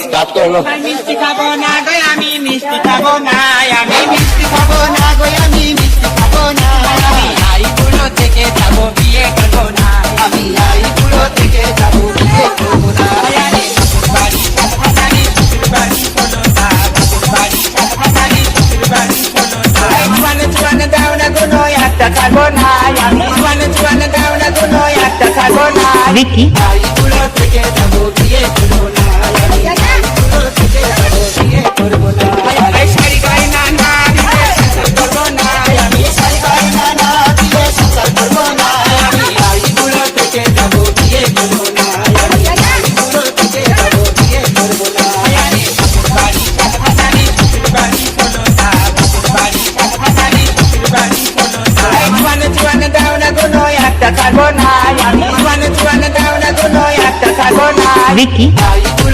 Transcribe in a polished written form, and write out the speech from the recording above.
Start করলো। মিষ্টি খাবো না গো আমি মিষ্টি খাবো না, আমি মিষ্টি খাবো না গো আমি মিষ্টি খাবো না, আমি আইগুলো থেকে যাবো বিয়ে করবো না, আমি আইগুলো থেকে যাবো বিয়ে করবো না। বাড়ি হাসানি শ্বশুর বাড়ি কোনো না, বাড়ি হাসানি শ্বশুর বাড়ি কোনো না। জোয়ান দাও না কোনো একটা খাবো না, আমি জোয়ান দাও না কোনো একটা খাবো না, আইগুলো থেকে যাবো বিয়ে করবো না, আমি আইগুলো থেকে যাবো বিয়ে করবো না। শাড়ি গাই না না বিয়ে সংসার করবো না, আমি শাড়ি গাই না না বিয়ে সংসার করবো না, আমি আইগুলো থেকে যাবো বিয়ে করবো না, আমি আইগুলো থেকে যাবো বিয়ে করবো না। বাড়ি হাসানি শ্বশুর বাড়ি কোনো না, বাড়ি হাসানি শ্বশুর বাড়ি কোনো না। জোয়ান দাও না কোনো একটা খাবো না, আমি জোয়ান দাও না কোনো একটা খাবো না,